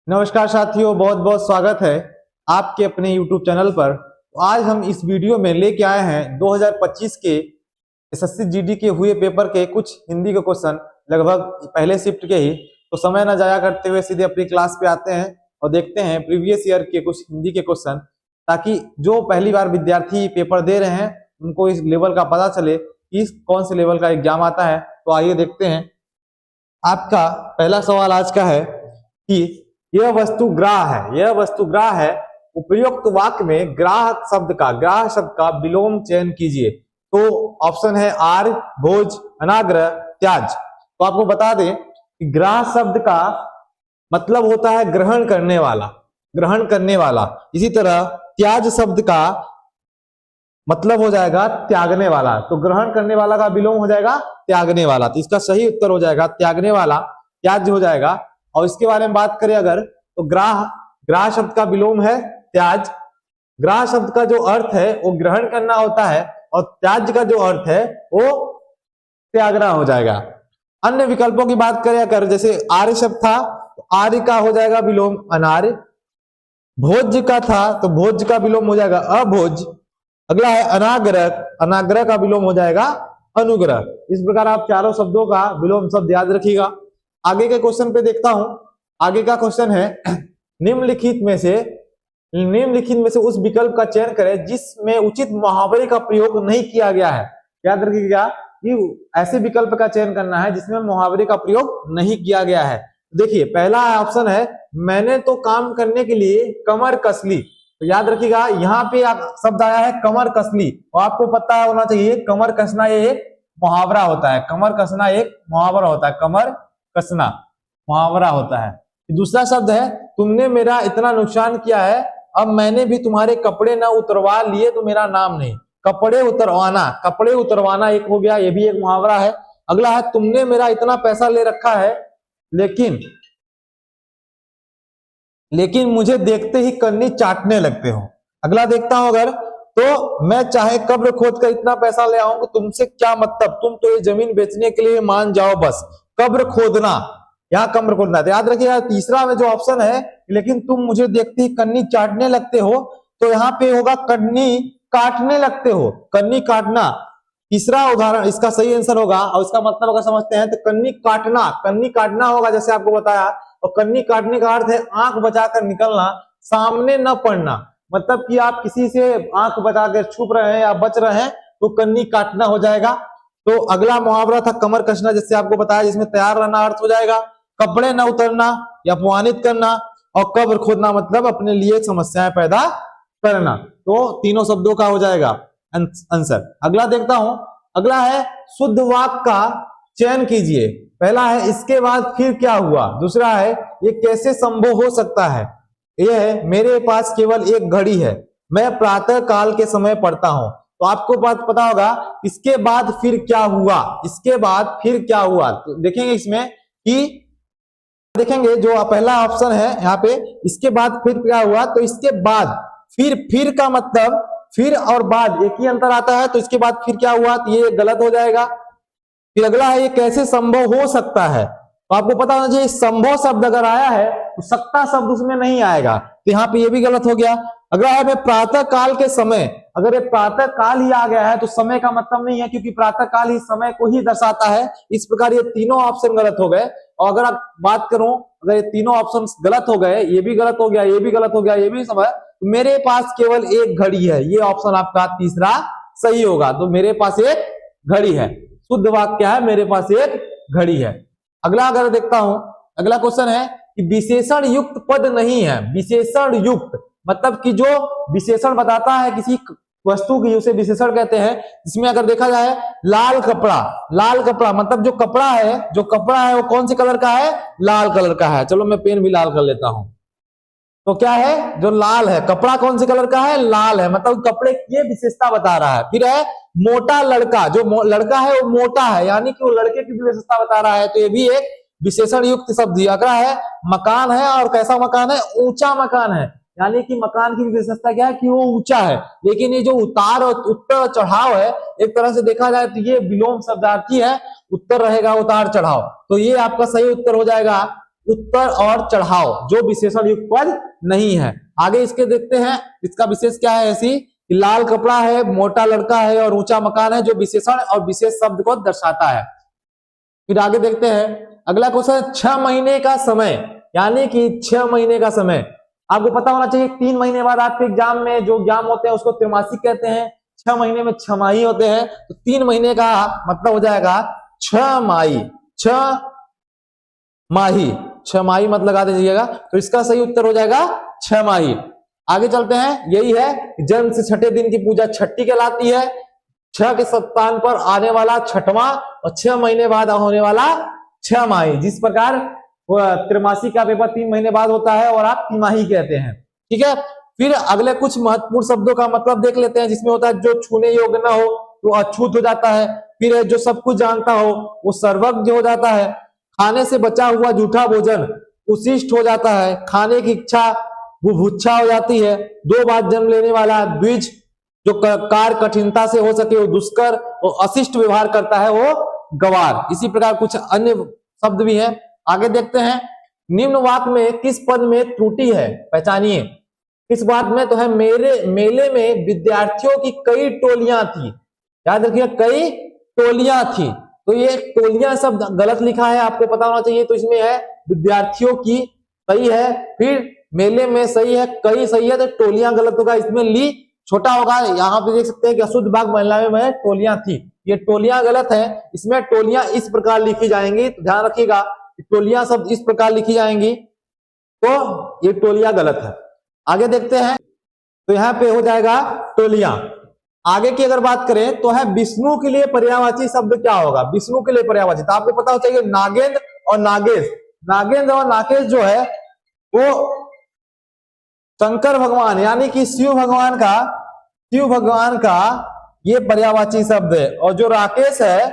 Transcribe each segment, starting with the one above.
नमस्कार साथियों, बहुत बहुत स्वागत है आपके अपने YouTube चैनल पर। तो आज हम इस वीडियो में लेके आए हैं 2025 के एसएससी जीडी के हुए पेपर के कुछ हिंदी के क्वेश्चन, लगभग पहले शिफ्ट के ही। तो समय न जाया करते हुए सीधे अपनी क्लास पे आते हैं और देखते हैं प्रीवियस ईयर के कुछ हिंदी के क्वेश्चन, ताकि जो पहली बार विद्यार्थी पेपर दे रहे हैं उनको इस लेवल का पता चले कि कौन से लेवल का एग्जाम आता है। तो आइए देखते हैं। आपका पहला सवाल आज का है कि यह वस्तु ग्राह है, उपयुक्त वाक्य में ग्राह शब्द का विलोम चयन कीजिए। तो ऑप्शन है आर, भोज, अनाग्रह, त्याज। तो आपको बता दें कि ग्राह शब्द का मतलब होता है ग्रहण करने वाला। इसी तरह त्याज शब्द का मतलब हो जाएगा त्यागने वाला। तो ग्रहण करने वाला का विलोम हो जाएगा त्यागने वाला। तो इसका सही उत्तर हो जाएगा त्यागने वाला, त्याज हो जाएगा। और इसके बारे में बात करें अगर, तो ग्राह शब्द का विलोम है त्याज। ग्राह शब्द का जो अर्थ है वो ग्रहण करना होता है और त्याज का जो अर्थ है वो त्यागना हो जाएगा। अन्य विकल्पों की बात करें अगर, जैसे आर्य शब्द था तो आर्य का हो जाएगा विलोम अनार्य। भोज का था तो भोज का विलोम हो जाएगा अभोज। अगला है अनाग्रह का विलोम हो जाएगा अनुग्रह। इस प्रकार आप चारों शब्दों का विलोम शब्द याद रखिएगा। आगे के क्वेश्चन पे देखता हूं। आगे का क्वेश्चन है निम्नलिखित में से उस विकल्प का चयन करें जिसमें उचित मुहावरे का प्रयोग नहीं किया गया है। याद रखिएगा कि ऐसे विकल्प का चयन करना है जिसमें मुहावरे का प्रयोग नहीं किया गया है। देखिए पहला ऑप्शन है मैंने तो काम करने के लिए कमर कस ली। तो याद रखिएगा यहाँ पे शब्द आया है कमर कसली, और आपको पता होना चाहिए कमर कसना ये एक मुहावरा होता है। कमर कसना एक मुहावरा होता है, कमर कसना मुहावरा होता है। दूसरा शब्द है तुमने मेरा इतना नुकसान किया है, अब मैंने भी तुम्हारे कपड़े न उतरवा लिए तो मेरा नाम नहीं। कपड़े उतरवाना एक हो गया, ये भी एक मुहावरा है। अगला है तुमने मेरा इतना पैसा ले रखा है लेकिन मुझे देखते ही कन्नी चाटने लगते हो। अगला देखता हूं अगर, तो मैं चाहे कब्र खोद कर इतना पैसा ले आऊं तुमसे क्या मतलब, तुम तो ये जमीन बेचने के लिए मान जाओ बस। कब्र खोदना, यहाँ कब्र खोदना। तो याद रखिएगा तीसरा में जो ऑप्शन है लेकिन तुम मुझे देखते ही कन्नी चाटने लगते हो, तो यहाँ पे होगा कन्नी काटने लगते हो, कन्नी काटना। तीसरा उदाहरण इसका सही आंसर होगा। और इसका मतलब अगर समझते हैं तो कन्नी काटना होगा, जैसे आपको बताया। और कन्नी काटने का अर्थ है आंख बचाकर निकलना, सामने न पड़ना। मतलब कि आप किसी से आंख बचाकर छुप रहे हैं या बच रहे हैं तो कन्नी काटना हो जाएगा। तो अगला मुहावरा था कमर कसना, जिससे आपको बताया, जिसमें तैयार रहना अर्थ हो जाएगा। कपड़े न उतरना या अपमानित करना, और कब्र खोदना मतलब अपने लिए समस्याएं पैदा करना। तो तीनों शब्दों का हो जाएगा आंसर। अगला देखता हूं। अगला है शुद्ध वाक्य का चयन कीजिए। पहला है इसके बाद फिर क्या हुआ। दूसरा है ये कैसे संभव हो सकता है। यह है मेरे पास केवल एक घड़ी है, मैं प्रातः काल के समय पढ़ता हूं। तो आपको बात पता होगा इसके बाद फिर क्या हुआ। तो देखेंगे इसमें कि देखेंगे जो पहला ऑप्शन है यहाँ पे, इसके बाद फिर क्या हुआ। तो इसके बाद फिर का मतलब फिर और बाद एक ही अंतर आता है। तो इसके बाद फिर क्या हुआ, तो ये गलत हो जाएगा। फिर अगला है ये कैसे संभव हो सकता है। तो आपको पता होना चाहिए संभव शब्द अगर आया है तो सकता शब्द उसमें नहीं आएगा। तो यहाँ पे ये भी गलत हो गया। अगला है मैं प्रातः काल के समय, अगर ये प्रातः काल ही आ गया है तो समय का मतलब नहीं है, क्योंकि प्रातः काल ही समय को ही दर्शाता है। इस प्रकार ये तीनों ऑप्शन गलत हो गए। और अगर आप बात करूं, अगर ये तीनों ऑप्शन गलत हो गए, ये भी गलत हो गया, ये भी गलत हो गया, ये भी समय, तो मेरे पास केवल एक घड़ी है, ये ऑप्शन आपका तीसरा सही होगा। तो मेरे पास एक घड़ी है, शुद्ध वाक्य क्या है, मेरे पास एक घड़ी है। अगला अगर देखता हूं, अगला क्वेश्चन है कि विशेषण युक्त पद नहीं है। विशेषण युक्त मतलब कि जो विशेषण बताता है किसी वस्तु की, उसे विशेषण कहते हैं। इसमें अगर देखा जाए लाल कपड़ा मतलब जो कपड़ा है वो कौन से कलर का है, लाल कलर का है। चलो मैं पेन भी लाल कर लेता हूं। तो क्या है, जो लाल है, कपड़ा कौन से कलर का है, लाल है, मतलब कपड़े की विशेषता बता रहा है। फिर है मोटा लड़का, जो लड़का है वो मोटा है, यानी कि वो लड़के की भी विशेषता बता रहा है। तो ये भी एक विशेषण युक्त शब्द। अगला है मकान है, और कैसा मकान है, ऊंचा मकान है, यानी कि मकान की विशेषता क्या है कि वो ऊंचा है। लेकिन ये जो उतार और उत्तर चढ़ाव है, एक तरह से देखा जाए तो ये विलोम शब्दार्थी है, उत्तर रहेगा उतार चढ़ाव। तो ये आपका सही उत्तर हो जाएगा उत्तर और चढ़ाव, जो विशेषण युक्त पद नहीं है। आगे इसके देखते हैं, इसका विशेष क्या है, ऐसी लाल कपड़ा है, मोटा लड़का है और ऊंचा मकान है, जो विशेषण और विशेष शब्द को दर्शाता है। फिर आगे देखते हैं, अगला क्वेश्चन 6 महीने का समय, यानी कि 6 महीने का समय आपको पता होना चाहिए। 3 महीने बाद आपके एग्जाम में जो एग्जाम होते हैं उसको त्रैमासिक कहते हैं, 6 महीने में 6 माही होते हैं, तो 3 महीने का मतलब हो जाएगा 6 माही। 6 माही, 6 माही मत लगा दीजिएगा, तो इसका सही उत्तर हो जाएगा 6 माही। आगे चलते हैं, यही है जन्म से छठे दिन की पूजा छठी कहलाती है। 6 के स्थान पर आने वाला छठवां और 6 महीने बाद होने वाला 6 माही। जिस प्रकार त्रैमासिक का पेपर 3 महीने बाद होता है और आप तिमाही कहते हैं, ठीक है। फिर अगले कुछ महत्वपूर्ण शब्दों का मतलब देख लेते हैं, जिसमें होता है जो छूने योग्य न हो वो अछूत हो जाता है। फिर जो सब कुछ जानता हो वो सर्वज्ञ हो जाता है। खाने से बचा हुआ जूठा भोजन उशिष्ट हो जाता है। खाने की इच्छा बुभुक्षा हो जाती है। 2 बार जन्म लेने वाला द्विज, जो कार्य कठिनता से हो सके वो दुष्कर, और अशिष्ट व्यवहार करता है वो गवार। इसी प्रकार कुछ अन्य शब्द भी हैं। आगे देखते हैं, निम्न वाक्य में किस पद में त्रुटि है, पहचानिए। किस बात में, तो है मेले में विद्यार्थियों की कई टोलियां थी। याद रखिए, कई टोलियां थी, तो ये टोलियां शब्द गलत लिखा है, आपको पता होना चाहिए। तो इसमें है विद्यार्थियों की, सही है। फिर मेले में सही है, कई सही है, तो टोलियां गलत होगा। इसमें ली छोटा होगा। यहाँ पे देख सकते हैं कि अशुद्ध भाग महिलाओं में टोलियां थी, ये टोलियां गलत है। इसमें टोलियां इस प्रकार लिखी जाएंगी, तो ध्यान रखिएगा, टोलियां शब्द इस प्रकार लिखी जाएंगी, तो ये टोलियां गलत है। आगे देखते हैं, तो यहाँ पे हो जाएगा टोलियां। आगे की अगर बात करें तो है विष्णु के लिए पर्यायवाची शब्द क्या होगा। विष्णु के लिए पर्यायवाची, तो आपको पता होना चाहिए नागेंद्र और नागेश। नागेंद्र और नागेश जो है वो शंकर भगवान यानी कि शिव भगवान का ये पर्यायवाची शब्द है। और जो राकेश है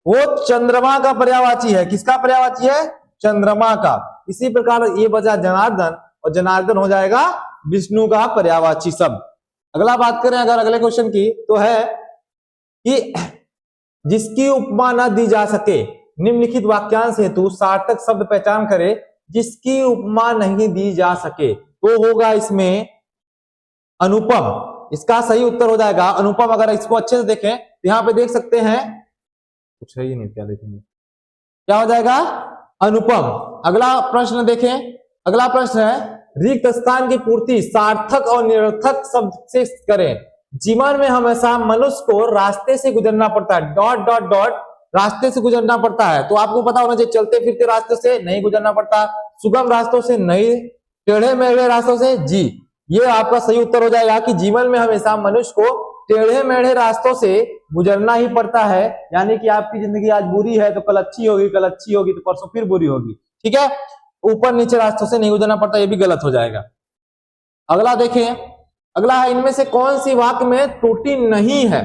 वो चंद्रमा का पर्यायवाची है। किसका पर्यायवाची है, चंद्रमा का। इसी प्रकार ये बचा जनार्दन, और जनार्दन हो जाएगा विष्णु का पर्यायवाची शब्द। अगला बात करें अगर अगले क्वेश्चन की, तो है कि जिसकी उपमा न दी जा सके, निम्नलिखित वाक्यांश हेतु सार्थक शब्द पहचान करे। जिसकी उपमा नहीं दी जा सके तो होगा इसमें अनुपम। इसका सही उत्तर हो जाएगा अनुपम। अगर इसको अच्छे से देखें तो यहाँ पे देख सकते हैं, कुछ है ही नहीं, क्या देखेंगे, क्या हो जाएगा, अनुपम। अगला प्रश्न देखें, अगला प्रश्न है रिक्त स्थान की पूर्ति सार्थक और निरर्थक शब्द से करें। जीवन में हमेशा मनुष्य को रास्ते से गुजरना पड़ता है, डॉट डॉट डॉट, रास्ते से गुजरना पड़ता है। तो आपको पता होना चाहिए चलते फिरते रास्ते से नहीं गुजरना पड़ता, सुगम रास्तों से नहीं, टेढ़े मेढ़े रास्तों से जी। ये आपका सही उत्तर हो जाएगा कि जीवन में हमेशा मनुष्य को टेढ़े मेढ़े रास्तों से गुजरना ही पड़ता है। यानी कि आपकी जिंदगी आज बुरी है तो कल अच्छी होगी, कल अच्छी होगी तो परसों फिर बुरी होगी, ठीक है। ऊपर नीचे रास्तों से नहीं गुजरना पड़ता, ये भी गलत हो जाएगा। अगला देखें, अगला है इनमें से कौन सी वाक्य में त्रुटि नहीं है।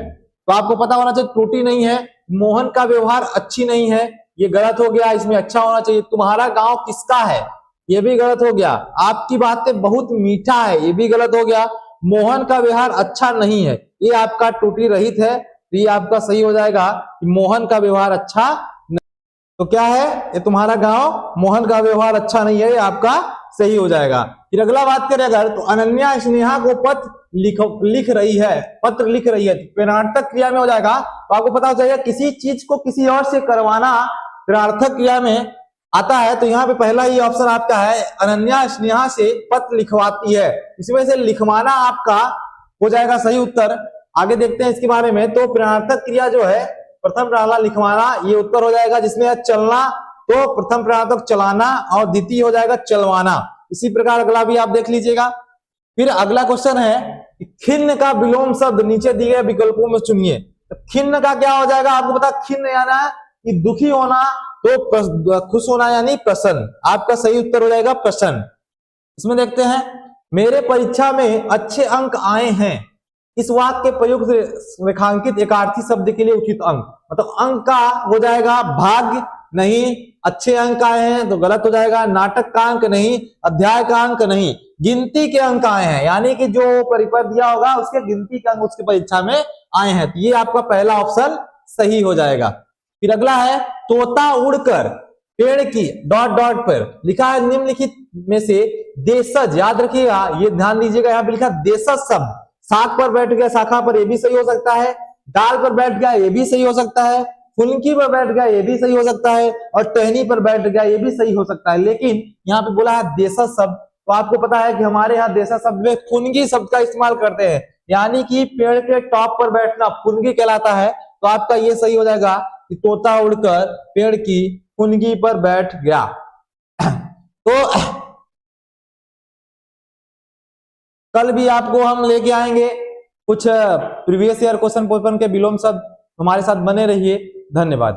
तो आपको पता होना चाहिए त्रुटि नहीं है। मोहन का व्यवहार अच्छी नहीं है, ये गलत हो गया। इसमें अच्छा होना चाहिए। तुम्हारा गांव किसका है, ये भी गलत हो गया। आपकी बातें बहुत मीठा है, ये भी गलत हो गया। मोहन का व्यवहार अच्छा नहीं है, ये आपका त्रुटि रहित है, तो ये आपका सही हो जाएगा कि मोहन का व्यवहार अच्छा नहीं। तो क्या है, ये तुम्हारा गांव मोहन का व्यवहार अच्छा नहीं है, ये आपका सही हो जाएगा। फिर अगला बात करें अगर, तो अनन्या स्नेहा को पत्र लिख रही है, पत्र लिख रही है, प्रेरणार्थक क्रिया में हो जाएगा। तो आपको पता हो जाएगा किसी चीज को किसी और से करवाना प्रेरणार्थक क्रिया में आता है। तो यहाँ पे पहला ही ऑप्शन आपका है, अनन्या स्नेहा से पत्र लिखवाती है, इसमें से लिखवाना आपका हो जाएगा सही उत्तर। आगे देखते हैं इसके बारे में। तो प्रेरणार्थक क्रिया जो है, प्रथम प्रेरणा लिखवाना, ये उत्तर हो जाएगा। जिसमें है चलना, तो प्रथम प्रेरणार्थक चलाना और द्वितीय हो जाएगा चलवाना। इसी प्रकार अगला भी आप देख लीजिएगा। फिर अगला क्वेश्चन है खिन्न का विलोम शब्द नीचे दिए गए विकल्पों में चुनिए। तो खिन्न का क्या हो जाएगा, आपको पता खिन्न यानी कि दुखी होना, तो खुश होना यानी प्रसन्न। आपका सही उत्तर हो जाएगा प्रसन्न। इसमें देखते हैं, मेरे परीक्षा में अच्छे अंक आए हैं। इस वाक्य के प्रयुक्त रेखांकित एकार्थी शब्द के लिए उचित अंक, मतलब अंक का हो जाएगा भाग्य नहीं, अच्छे अंक आए हैं तो गलत हो जाएगा। नाटक का अंक नहीं, अध्याय का अंक नहीं, गिनती के अंक आए हैं, यानी कि जो परिपथ दिया होगा उसके गिनती के अंक उसकी परीक्षा में आए हैं। तो ये आपका पहला ऑप्शन सही हो जाएगा। फिर अगला है तोता उड़कर पेड़ की डॉट डॉट पर लिखा है निम्नलिखित में से देशज, याद रखिएगा, ये ध्यान दीजिएगा, यहाँ पे लिखा देशज शब्द, शाख पर बैठ गया शाखा पर, ये भी सही हो सकता है, डाल पर बैठ गया ये भी सही हो सकता है, फुनकी पर बैठ गया ये भी सही हो सकता है, और टहनी पर बैठ गया ये भी सही हो सकता है। लेकिन यहाँ पे बोला है देशज शब्द, तो आपको पता है कि हमारे यहाँ देशज शब्द में फुनगी शब्द का इस्तेमाल करते हैं, यानी कि पेड़ के टॉप पर बैठना फुनगी कहलाता है। तो आपका ये सही हो जाएगा कि तोता उड़कर पेड़ की फुनगी पर बैठ गया। तो कल भी आपको हम लेके आएंगे कुछ प्रीवियस ईयर क्वेश्चन पेपर के विलोम शब्द, हमारे साथ बने रहिए। धन्यवाद।